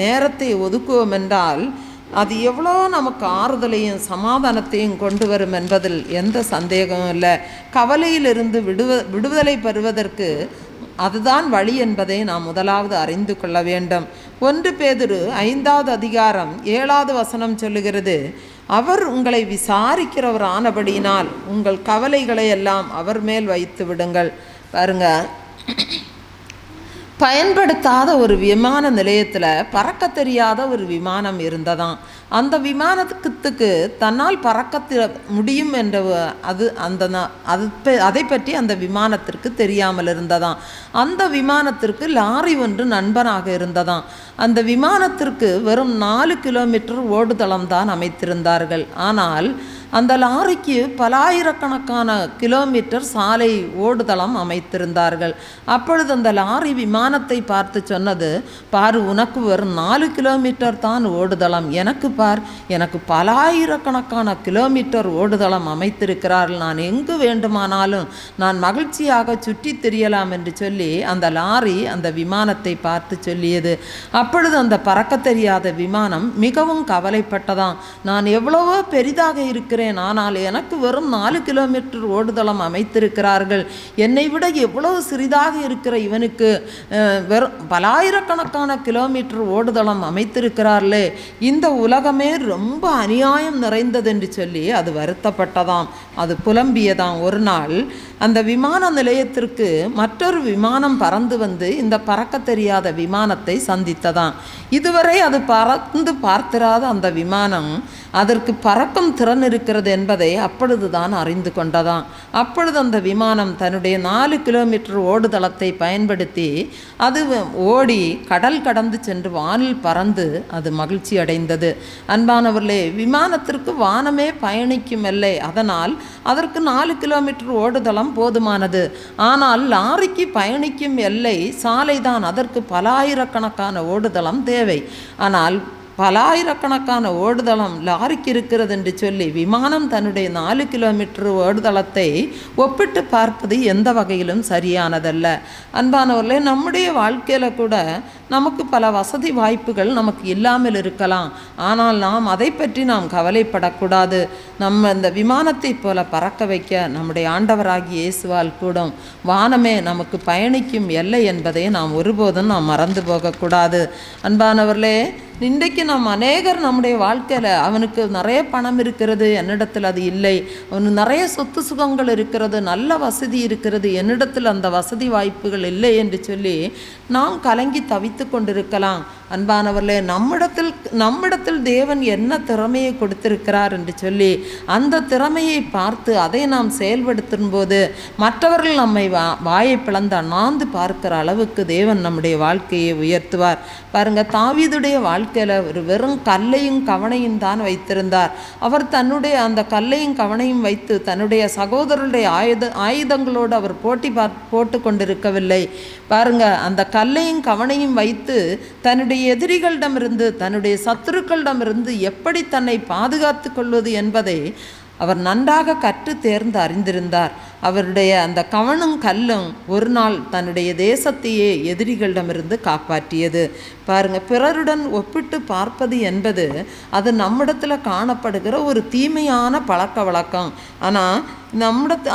நேரத்தை ஒதுக்குவோம் என்றால் அது எவ்வளோ நமக்கு ஆறுதலையும் சமாதானத்தையும் கொண்டு வரும் என்பதில் எந்த சந்தேகமும் இல்லை. கவலையிலிருந்து விடுதலை பெறுவதற்கு அதுதான் வழி என்பதை நாம் முதலாவது அறிந்து கொள்ள வேண்டும். 1 பேதுரு 5வது அதிகாரம் 7வது வசனம் சொல்லுகிறது, அவர் உங்களை விசாரிக்கிறவர் ஆனபடியினால் உங்கள் கவலைகளை எல்லாம் அவர் மேல் வைத்து விடுங்கள். பாருங்க, பயன்படுத்தாத ஒரு விமான நிலையத்தில் பறக்க தெரியாத ஒரு விமானம் இருந்ததாம். அந்த விமானத்துக்கு தன்னால் பறக்க முடியும் என்ற அதை பற்றி அந்த விமானத்திற்கு தெரியாமல் இருந்ததாம். அந்த விமானத்திற்கு லாரி ஒன்று நண்பனாக இருந்ததாம். அந்த விமானத்திற்கு வெறும் 4 கிலோமீட்டர் ஓடுதளம் தான் அமைத்திருந்தார்கள். ஆனால் அந்த லாரிக்கு பலாயிரக்கணக்கான கிலோமீட்டர் சாலை ஓடுதளம் அமைத்திருந்தார்கள். அப்பொழுது அந்த லாரி விமானத்தை பார்த்து சொன்னது, பாரு, உனக்கு வெறும் 4 கிலோமீட்டர் தான் ஓடுதளம், எனக்கு பலாயிரக்கணக்கான கிலோமீட்டர் ஓடுதளம் அமைத்திருக்கிறார்கள், நான் எங்கு வேண்டுமானாலும் நான் மகிழ்ச்சியாக சுற்றி திரியலாம் என்று சொல்லி அந்த லாரி அந்த விமானத்தை பார்த்து சொல்லியது. அப்பொழுது அந்த பறக்க தெரியாத விமானம் மிகவும் கவலைப்பட்டதாம். நான் எவ்வளவோ பெரிதாக இருக்கிறேன், ஆனால் எனக்கு வெறும் 4 கிலோமீட்டர் ஓடுதளம் அமைத்திருக்கிறார்கள், என்னை விட எவ்வளவு சிறிதாக இருக்கிற இவனுக்கு வெறும் பலாயிரக்கணக்கான கிலோமீட்டர் ஓடுதளம் அமைத்திருக்கிறார்களே, இந்த உலகமே ரொம்ப அநியாயம் நிறைந்தது என்று சொல்லி அது வருத்தப்பட்டதாம். அது புலம்பியதாம். ஒரு நாள் அந்த விமான நிலையத்திற்கு மற்றொரு விமானம் பறந்து வந்து இந்த பறக்க தெரியாத விமானத்தை சந்தித்ததாம். இதுவரை அது பறந்து பார்த்திராத அந்த விமானம் அதற்கு பறக்கும் திறன் இருக்கிறது என்பதை அப்பொழுதுதான் அறிந்து கொண்டதாம். அப்பொழுது அந்த விமானம் தன்னுடைய 4 கிலோமீட்டர் ஓடுதளத்தை பயன்படுத்தி அது ஓடி கடல் கடந்து சென்று வானில் பறந்து அது மகிழ்ச்சி அடைந்தது. அன்பானவர்களே, விமானத்திற்கு வானமே பயணிக்கும் எல்லை, அதனால் அதற்கு 4 கிலோமீட்டர் ஓடுதளம் போதுமானது. ஆனால் லாரிக்கு பயணிக்கும் எல்லை சாலைதான், அதற்கு பலாயிரக்கணக்கான ஓடுதளம் தேவை. ஆனால் பலாயிரக்கணக்கான ஓடுதளம் லாரிக்கு இருக்கிறது என்று சொல்லி விமானம் தன்னுடைய 4 கிலோமீட்டர் ஓடுதளத்தை ஒப்பிட்டு பார்ப்பது எந்த வகையிலும் சரியானதல்ல. அன்பானவர்களே, நம்முடைய வாழ்க்கையில் கூட நமக்கு பல வசதி வாய்ப்புகள் நமக்கு இல்லாமல் இருக்கலாம். ஆனால் நாம் அதை பற்றி நாம் கவலைப்படக்கூடாது. நம்ம இந்த விமானத்தை போல பறக்க வைக்க நம்முடைய ஆண்டவராகிய இயேசுவால் கூடும். வானமே நமக்கு பயணிக்கும் எல்லை என்பதை நாம் ஒருபோதும் நாம் மறந்து போகக்கூடாது. அன்பானவர்களே, இன்றைக்கு நாம் அநேகர் நம்முடைய வாழ்க்கையில் அவனுக்கு நிறைய பணம் இருக்கிறது, என்னிடத்தில் அது இல்லை, அவனுக்கு நிறைய சொத்து சுகங்கள் இருக்கிறது, நல்ல வசதி இருக்கிறது, என்னிடத்தில் அந்த வசதி வாய்ப்புகள் இல்லை என்று சொல்லி நாம் கலங்கி தவித்து கொண்டிருக்கலாம். அன்பானவர்களே, நம்மிடத்தில் தேவன் என்ன திறமையை கொடுத்திருக்கிறார் என்று சொல்லி அந்த திறமையை பார்த்து அதை நாம் செயல்படுத்தும் போது மற்றவர்கள் நம்மை வாயை பிளந்து அண்ணாந்து பார்க்கிற அளவுக்கு தேவன் நம்முடைய வாழ்க்கையை உயர்த்துவார். பாருங்க, தாவீதுடைய வாழ்க்கையில் ஒரு வெறும் கல்லையும் கவனையும் தான் வைத்திருந்தார். அவர் தன்னுடைய அந்த கல்லையும் கவனையும் வைத்து தன்னுடைய சகோதரருடைய ஆயுதங்களோடு அவர் போட்டு கொண்டிருக்கவில்லை. பாருங்க, அந்த கல்லையும் கவனையும் வைத்து தன்னுடைய எதிரிகளிடமிருந்து தன்னுடைய சத்துருக்களிடமிருந்து எப்படி தன்னை பாதுகாத்து கொள்வது என்பதை அவர் நன்றாக கற்று தேர்ந்து அறிந்திருந்தார். அவருடைய அந்த கவனும் கல்லும் ஒரு நாள் தன்னுடைய தேசத்தையே எதிரிகளிடமிருந்து காப்பாற்றியது. பாருங்கள், பிறருடன் ஒப்பிட்டு பார்ப்பது என்பது அது நம்மிடத்தில் காணப்படுகிற ஒரு தீமையான பழக்க வழக்கம். ஆனால்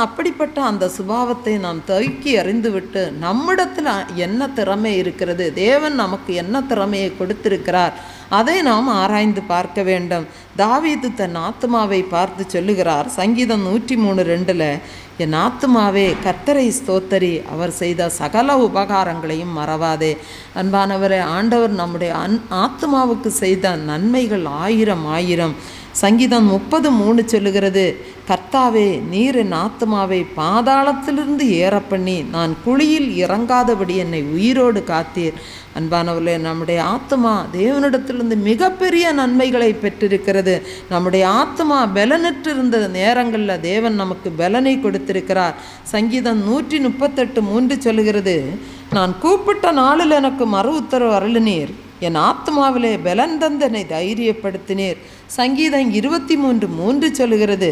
அப்படிப்பட்ட அந்த சுபாவத்தை நாம் தூக்கி அறிந்துவிட்டு நம்மிடத்தில் என்ன திறமை இருக்கிறது, தேவன் நமக்கு என்ன திறமையை கொடுத்திருக்கிறார், அதை நாம் ஆராய்ந்து பார்க்க வேண்டும். தாவீது தன் ஆத்துமாவை பார்த்து சொல்லுகிறார், சங்கீதம் 103:2, என் ஆத்துமாவே கர்த்தரை ஸ்தோத்தரி, அவர் செய்த சகல உபகாரங்களையும் மறவாதே. அன்பானவரே, ஆண்டவர் நம்முடைய ஆத்துமாவுக்கு செய்த நன்மைகள் 1000. சங்கீதம் 30:3 சொல்லுகிறது, கர்த்தாவே, நீர் என் ஆத்துமாவை பாதாளத்திலிருந்து ஏற பண்ணி நான் குழியில் இறங்காதபடி என்னை உயிரோடு காத்தீர். அன்பானவர்களே, நம்முடைய ஆத்துமா தேவனிடத்திலிருந்து மிகப்பெரிய நன்மைகளை பெற்றிருக்கிறது. நம்முடைய ஆத்துமா பலனற்றிருந்த நேரங்களில் தேவன் நமக்கு பலனை கொடுத்திருக்கிறார். சங்கீதம் 138:3 சொல்லுகிறது, நான் கூப்பிட்ட நாளில் எனக்கு மறு உத்தரவு அருளினீர், என் ஆத்மாவிலே பலன் தந்து என்னை தைரியப்படுத்தினீர். சங்கீதம் 23:3 சொல்கிறது,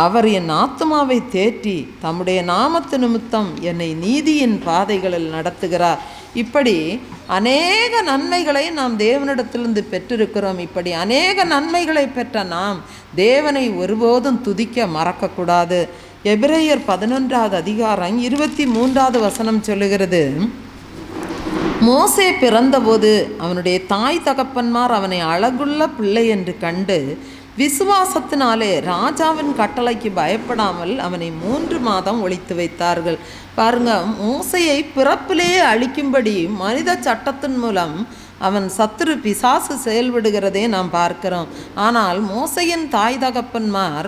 அவர் என் ஆத்மாவை தேற்றி தம்முடைய நாமத்து நிமித்தம் என்னை நீதியின் பாதைகளில் நடத்துகிறார். இப்படி அநேக நன்மைகளை நாம் தேவனிடத்திலிருந்து பெற்றிருக்கிறோம். இப்படி அநேக நன்மைகளை பெற்ற நாம் தேவனை ஒருபோதும் துதிக்க மறக்கக்கூடாது. எபிரேயர் 11வது அதிகாரம் 23வது வசனம் சொல்லுகிறது, மோசே பிறந்தபோது அவனுடைய தாய் தகப்பன்மார் அவனை அழகுள்ள பிள்ளை என்று கண்டு விசுவாசத்தினாலே ராஜாவின் கட்டளைக்கு பயப்படாமல் அவனை 3 மாதம் ஒளித்து வைத்தார்கள். பாருங்க, மோசையை பிறப்பிலேயே அழிக்கும்படி மனித சட்டத்தின் மூலம் அவன் சத்துரு பிசாசு செயல்படுகிறதே நாம் பார்க்கிறோம். ஆனால் மோசையின் தாய் தகப்பன்மார்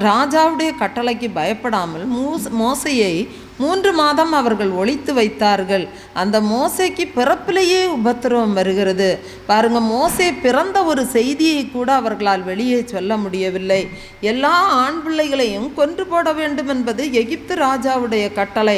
ராஜாவுடைய கட்டளைக்கு பயப்படாமல் மோசையை 3 மாதம் அவர்கள் ஒளித்து வைத்தார்கள். அந்த மோசைக்கு பிறப்பிலேயே உபத்திரவம் வருகிறது. பாருங்க, மோசே பிறந்த ஒரு செய்தியை கூட அவர்களால் வெளியே சொல்ல முடியவில்லை. எல்லா ஆண் பிள்ளைகளையும் கொன்று போட வேண்டும் என்பது எகிப்து ராஜாவுடைய கட்டளை.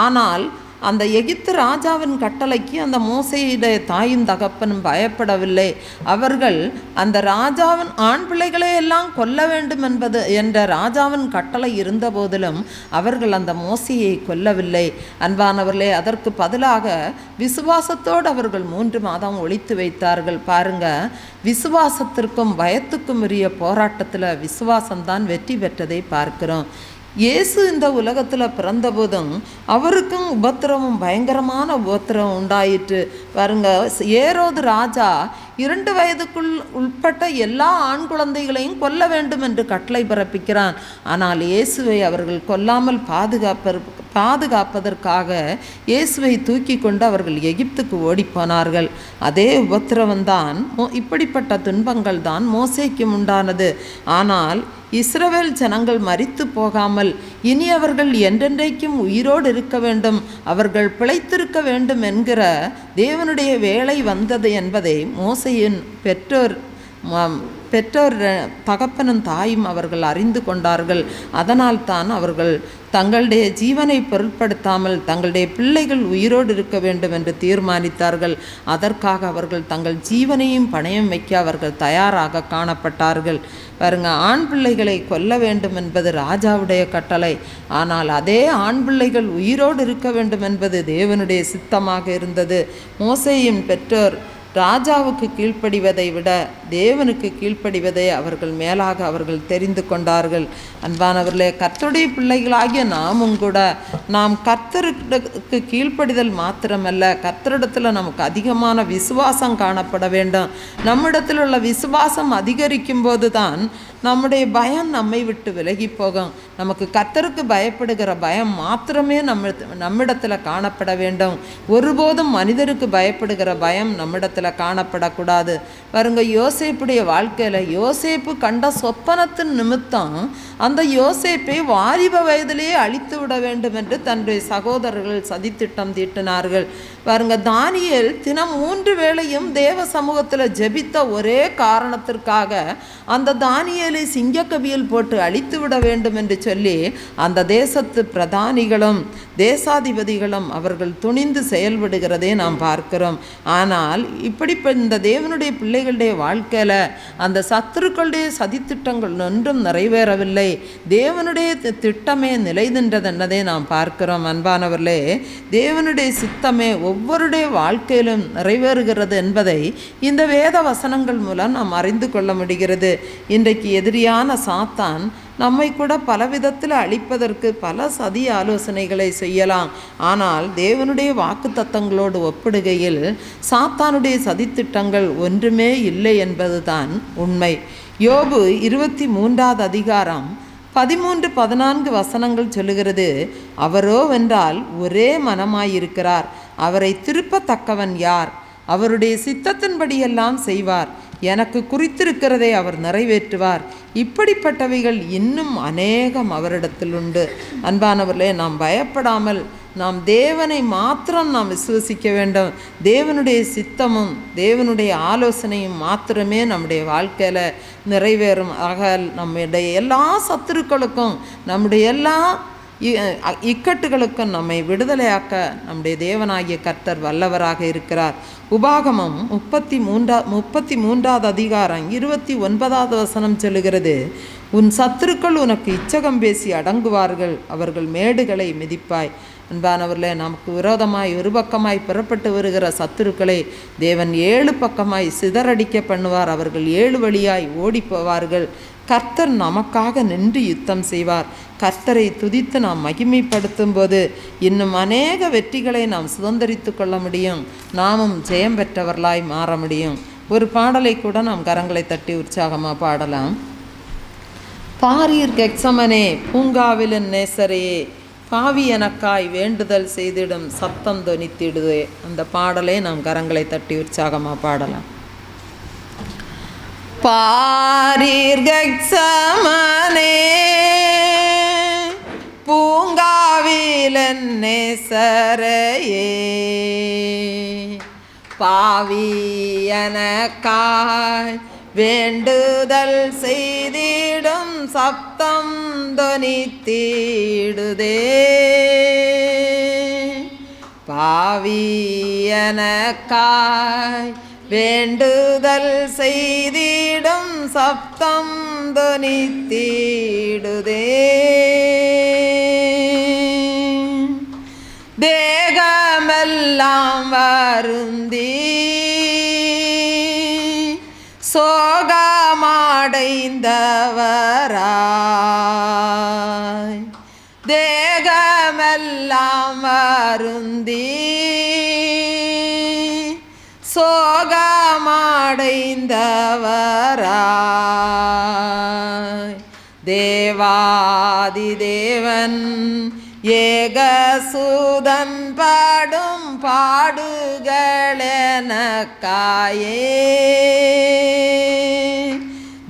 ஆனால் அந்த எகிப்து ராஜாவின் கட்டளைக்கு அந்த மோசையுடைய தாயும் தகப்பனும் பயப்படவில்லை. அவர்கள் அந்த ராஜாவின் ஆண் பிள்ளைகளை எல்லாம் கொல்ல வேண்டும் என்பது என்ற ராஜாவின் கட்டளை இருந்த போதிலும் அவர்கள் அந்த மோசையை கொல்லவில்லை. அன்பானவர்களே, அதற்கு பதிலாக விசுவாசத்தோடு அவர்கள் 3 மாதம் ஒளித்து வைத்தார்கள். பாருங்க, விசுவாசத்திற்கும் பயத்துக்கும் உரிய போராட்டத்தில் விசுவாசம்தான் வெற்றி பெற்றதை பார்க்கிறோம். இயேசு இந்த உலகத்தில் பிறந்தபோதும் அவருக்கும் உபத்திரவம், பயங்கரமான உபத்திரவம் உண்டாயிற்று. பாருங்க, ஏரோது ராஜா 2 வயதுக்குள் உட்பட்ட எல்லா ஆண் குழந்தைகளையும் கொல்ல வேண்டும் என்று கட்டளை பிறப்பிக்கிறான். ஆனால் இயேசுவை அவர்கள் கொல்லாமல் பாதுகாப்பதற்காக இயேசுவை தூக்கி கொண்டு அவர்கள் எகிப்துக்கு ஓடிப்போனார்கள். அதே உபத்திரவம்தான், இப்படிப்பட்ட துன்பங்கள் தான் மோசேக்கும் உண்டானது. ஆனால் இஸ்ரவேல் ஜனங்கள் மரித்து போகாமல் இனி அவர்கள் என்றென்றைக்கும் உயிரோடு இருக்க வேண்டும், அவர்கள் பிழைத்திருக்க வேண்டும் என்கிற தேவனுடைய வேலை வந்தது என்பதை மோசையின் பெற்றோர் தகப்பனும் தாயும் அவர்கள் அறிந்து கொண்டார்கள். அதனால் தான் அவர்கள் தங்களுடைய ஜீவனை பொருட்படுத்தாமல் தங்களுடைய பிள்ளைகள் உயிரோடு இருக்க வேண்டும் என்று தீர்மானித்தார்கள். அதற்காக அவர்கள் தங்கள் ஜீவனையும் பணயம் வைக்க அவர்கள் தயாராக காணப்பட்டார்கள். பாருங்க, ஆண் பிள்ளைகளை கொல்ல வேண்டும் என்பது ராஜாவுடைய கட்டளை. ஆனால் அதே ஆண் பிள்ளைகள் உயிரோடு இருக்க வேண்டும் என்பது தேவனுடைய சித்தமாக இருந்தது. மோசேயின் பெற்றோர் ராஜாவுக்கு கீழ்ப்படிவதை விட தேவனுக்கு கீழ்ப்படிவதை அவர்கள் மேலாக அவர்கள் தெரிந்து கொண்டார்கள். அன்பானவர்களே, கர்த்தருடைய பிள்ளைகளாகிய நாமும் கூட நாம் கர்த்தருக்கு கீழ்ப்படிதல் மாத்திரமல்ல, கர்த்தரிடத்தில் நமக்கு அதிகமான விசுவாசம் காணப்பட வேண்டும். நம்மிடத்தில் உள்ள விசுவாசம் அதிகரிக்கும் போது தான் நம்முடைய பயம் நம்மை விட்டு விலகி போகும். நமக்கு கர்த்தருக்கு பயப்படுகிற பயம் மாத்திரமே நம்மிடத்தில் காணப்பட வேண்டும். ஒருபோதும் மனிதருக்கு பயப்படுகிற பயம் நம்மிடத்தில் காணப்படக்கூடாது. பாருங்க, யோசேப்புடைய வாழ்க்கையில் யோசேப்பு கண்ட சொப்பனத்தின் நிமித்தம் அந்த யோசேப்பை வாலிப வயதிலேயே அழித்து விட வேண்டும் என்று தன்னுடைய சகோதரர்கள் சதித்திட்டம் தீட்டினார்கள். பாருங்க, தானியேல் தினம் 3 வேளையும் தேவ சமூகத்தில் ஜெபித்த ஒரே காரணத்திற்காக அந்த தானியேலை சிங்கக்கபியில் போட்டு அழித்து விட வேண்டும் என்று சொல்லி அந்த தேசத்து பிரதானிகளும் தேசாதிபதிகளும் அவர்கள் துணிந்து செயல்படுகிறதே நாம் பார்க்கிறோம். ஆனால் இப்படி இந்த தேவனுடைய பிள்ளைகளுடைய வாழ்க்கையில் அந்த சத்துருக்களுடைய சதித்திட்டங்கள் ஒன்றும் நிறைவேறவில்லை. தேவனுடைய திட்டமே நிலை நின்றது என்னதை நாம் பார்க்கிறோம். அன்பானவர்களே, தேவனுடைய சித்தமே ஒவ்வொருடைய வாழ்க்கையிலும் நிறைவேறுகிறது என்பதை இந்த வேத வசனங்கள் மூலம் நாம் அறிந்து கொள்ள முடிகிறது. இன்றைக்கு எதிரியான சாத்தான் நம்மை கூட பலவிதத்தில் அழிப்பதற்கு பல சதி ஆலோசனைகளை செய்யலாம். ஆனால் தேவனுடைய வாக்குத்தத்தங்களோடு ஒப்பிடுகையில் சாத்தானுடைய சதித்திட்டங்கள் ஒன்றுமே இல்லை என்பதுதான் உண்மை. யோபு 23வது அதிகாரம் 13-14 வசனங்கள் சொல்லுகிறது, அவரோ வென்றால் ஒரே மனமாயிருக்கிறார், அவரை திருப்பத்தக்கவன் யார்? அவருடைய சித்தத்தின்படியெல்லாம் செய்வார், எனக்கு குறித்திருக்கிறதை அவர் நிறைவேற்றுவார். இப்படிப்பட்டவைகள் இன்னும் அநேகம் அவரிடத்தில் உண்டு. அன்பானவர்களே, நாம் பயப்படாமல் நாம் தேவனை மாத்திரம் நாம் விசுவசிக்க வேண்டும். தேவனுடைய சித்தமும் தேவனுடைய ஆலோசனையும் மாத்திரமே நம்முடைய வாழ்க்கையில் நிறைவேறும். ஆக நம்முடைய எல்லா சத்துருக்களுக்கும் நம்முடைய எல்லா இக்கட்டுகளுக்கும் நம்மை விடுதலையாக்க நம்முடைய தேவனாகிய கர்த்தர் வல்லவராக இருக்கிறார். உபாகமம் 33வது அதிகாரம் 29வது வசனம் சொல்லுகிறது, உன் சத்துருக்கள் உனக்கு இச்சகம் பேசி அடங்குவார்கள், அவர்கள் மேடுகளை மிதிப்பாய். அன்பானவர்களே, நமக்கு விரோதமாய் ஒரு பக்கமாய் புறப்பட்டு வருகிற சத்துருக்களை தேவன் 7 பக்கமாய் சிதறடிக்க பண்ணுவார். அவர்கள் 7 வழியாய் ஓடி போவார்கள். கர்த்தர் நமக்காக நின்று யுத்தம் செய்வார். கர்த்தரை துதித்து நாம் மகிமைப்படுத்தும் போது இன்னும் அநேக வெற்றிகளை நாம் சுதந்திரித்து கொள்ள முடியும். நாமும் ஜெயம் பெற்றவர்களாய் மாற முடியும். ஒரு பாடலை கூட நாம் கரங்களை தட்டி உற்சாகமாக பாடலாம். பாரீர் கெத்சமனே பூங்காவிலின் நேசரையே, பாவி எனக்காய் வேண்டுதல் செய்திடும் சத்தம் தொனித்திடுதே. அந்த பாடலை நாம் கரங்களை தட்டி உற்சாகமாக பாடலாம். பாரீர் கெத்சமனே பூங்காவிலின் நேசரையே, பாவி எனக்காய் வேண்டுதல் செய்திடும் சப்தம் தொனித்திடுதே. பாவி எனக்காய் வேண்டுதல் செய்திடும் சப்தம் தொனித்திடுதே. தேகமெல்லாம் வருந்தி சோகமடைந்தவராய், தேகமெல்லாம் வருந்தி சோகமடைந்தவராய், தேவாதி தேவன் ஏகசூதன் பாடும் பாடுகளெனக்காயே,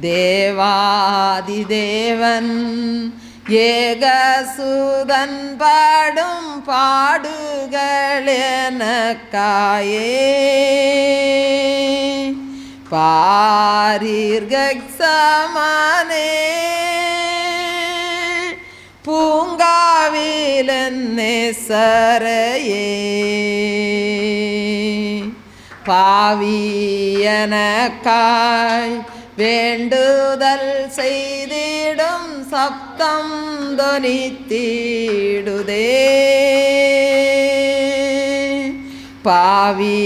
தேவாதி தேவன் ஏகசூதன் பாடும் பாடுகளெனக்காயே, பாரீர் கெத்சமனே பூங்காவிலின் நேசரையே, பாவி எனக்காய் வேண்டுதல் செய்திடும் சப்தம் தொனித்திடுதே. பாவி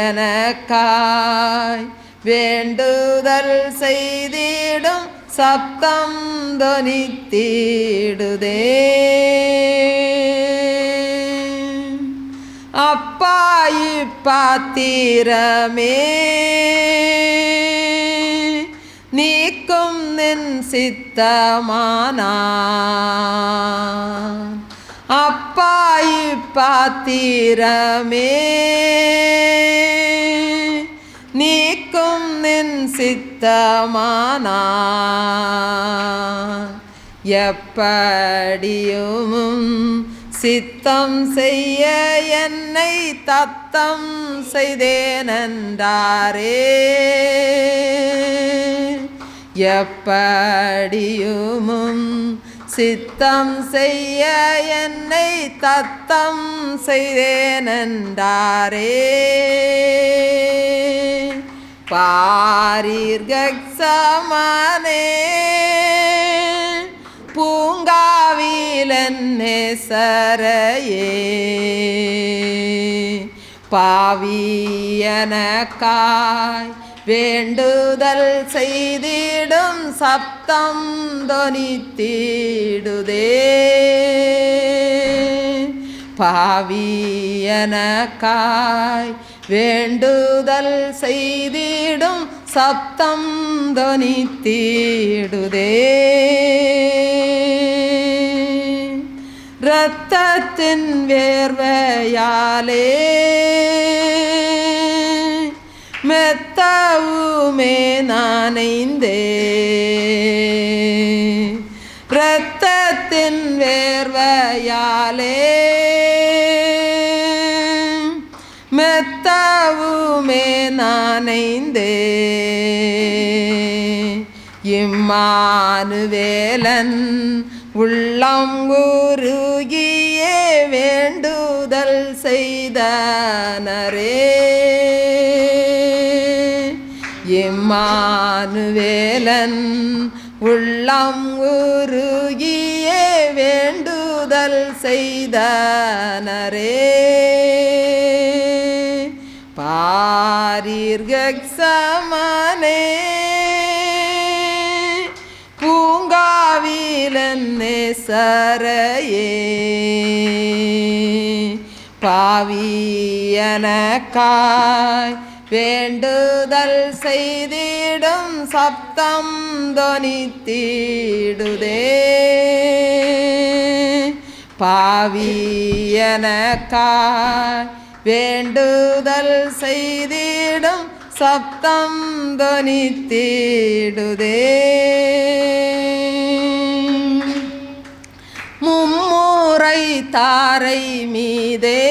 எனக்காய் வேண்டுதல் செய்திடும் சப்தம் தொனித்திடுதே. அப்பாயி பாத்திரமே நீக்கும் நின் சித்தமானான், அப்பாயி பாத்திரமே நீக்கும் நின் சித்தமானான், எப்படியும் சித்தம் செய்ய என்னை தத்தம் செய்தேனென்றாரே, எப்படியும் சித்தம் செய்ய என்னை தத்தம் செய்தேனென்றாரே, பாரீர் கெத்சமனே பூங்காவிலின் நேசரையே, பாவி எனக்காய் வேண்டுதல் செய்திடும் சப்தம் தொனித்திடுதே. பாவி எனக்காய் வேண்டுதல் செய்திடும் சப்தம் தொனித்திடுதே. இரத்தத்தின் வேர்வையாலே மெத்தவுமே நனைந்தே, இரத்தத்தின் வேர்வையாலே மெத்தவுமே நனைந்தே, இம்மானுவேலன் உள்ளம் உருகியே வேண்டுதல் செய்தனரே, இம்மானுவேலன் உள்ளம் உருகியே வேண்டுதல் செய்தனரே. பாரிர்கக்சமனே பூங்காவிலன்னே சரையே பாவியனக்காய் வேண்டுதல் செய்திடும் சப்தம் தொனித்திடுதே. பாவியனக்காய் வேண்டுதல் செய்திடும் சப்தம் தொனித்திடுதே. மும்முறை தாரை மீதே